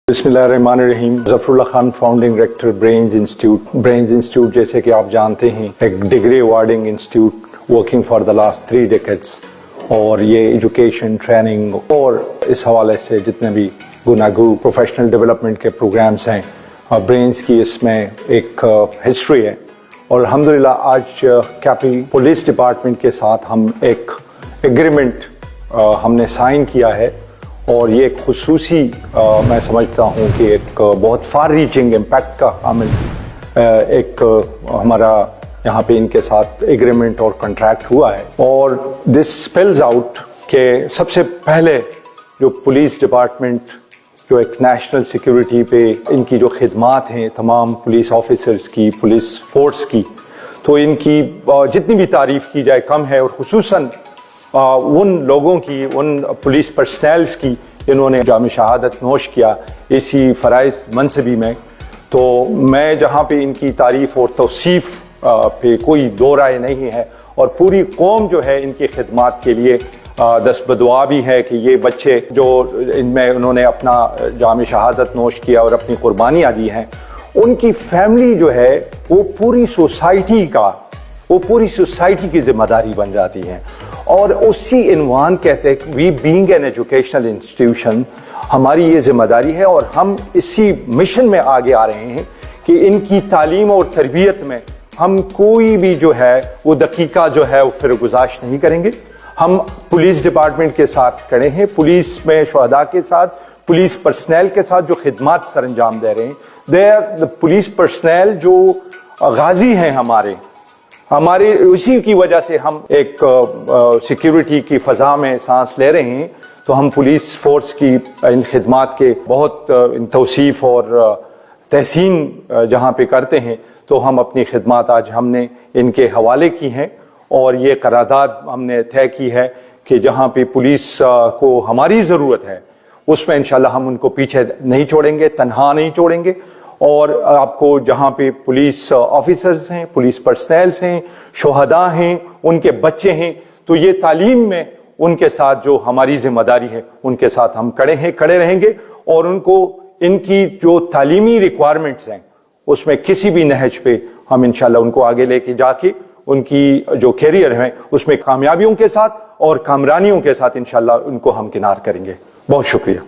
बिस्मिल्लाहिर्रहमानिर्रहीम। Zafarullah Khan, founding director brains institute जैसे कि आप जानते हैं एक degree awarding institute working for the last 3 decades, और ये एजुकेशन, ट्रेनिंग और इस हवाले से जितने भी गुनागू प्रोफेशनल डेवलपमेंट के प्रोग्राम्स हैं, ब्रेन्स की इसमें एक हिस्ट्री है। और अल्हम्दुलिल्लाह आज कैपी पुलिस डिपार्टमेंट के साथ हम एक एग्रीमेंट हमने साइन किया है, और ये एक खुसूसी मैं समझता हूँ कि एक बहुत फार रीचिंग इम्पैक्ट का एक हमारा यहाँ पे इनके साथ एग्रीमेंट और कॉन्ट्रैक्ट हुआ है। और दिस स्पेल्स आउट के सबसे पहले जो पुलिस डिपार्टमेंट जो एक नेशनल सिक्योरिटी पे इनकी जो खिदमात हैं तमाम पुलिस ऑफिसर्स की, पुलिस फोर्स की, तो इनकी जितनी भी तारीफ़ की जाए कम है। और खुसूसन उन लोगों की, उन पुलिस पर्सनल्स की इन्होंने जाम शहादत नोश किया इसी फ़राइज़ मनसबी में, तो मैं जहाँ पे इनकी तारीफ़ और तौसीफ़ पे कोई दो राय नहीं है, और पूरी कौम जो है इनकी खिदमात के लिए दस्तबदुआ भी है कि ये बच्चे जो इनमें उन्होंने अपना जाम शहादत नोश किया और अपनी कुर्बानियाँ दी हैं, उनकी फैमिली जो है वो पूरी सोसाइटी की जिम्मेदारी बन जाती है। और उसी इन्वान कहते हैं we being an educational institution, हमारी ये जिम्मेदारी है, और हम इसी मिशन में आगे आ रहे हैं कि इनकी तालीम और तरबियत में हम कोई भी जो है वो दकीका जो है वो फिर गुजारिश नहीं करेंगे। हम पुलिस डिपार्टमेंट के साथ खड़े हैं, पुलिस में शुहदा के साथ, पुलिस पर्सनल के साथ जो खिदमत सर अंजाम दे रहे हैं, द पुलिस पर्सनल जो गाजी हैं हमारे उसी की वजह से हम एक सिक्योरिटी की फ़ज़ा में सांस ले रहे हैं। तो हम पुलिस फोर्स की इन खिदमात के बहुत तौसीफ़ और तहसीन जहाँ पे करते हैं, तो हम अपनी खिदमात आज हमने इनके हवाले की हैं, और ये करारदाद हमने तय की है कि जहाँ पे पुलिस को हमारी ज़रूरत है उसमें इंशाल्लाह हम उनको पीछे नहीं छोड़ेंगे, तन्हा नहीं छोड़ेंगे। और आपको जहाँ पे पुलिस ऑफिसर्स हैं, पुलिस पर्सनल्स हैं, शुहदा हैं, उनके बच्चे हैं, तो ये तालीम में उनके साथ जो हमारी जिम्मेदारी है उनके साथ हम खड़े रहेंगे, और उनको इनकी जो तालीमी रिक्वायरमेंट्स हैं उसमें किसी भी नहज पे हम इंशाल्लाह उनको आगे लेके जाके उनकी जो कैरियर है उसमें कामयाबियों के साथ और कामरानियों के साथ इंशाल्लाह उनको हम किनार करेंगे। बहुत शुक्रिया।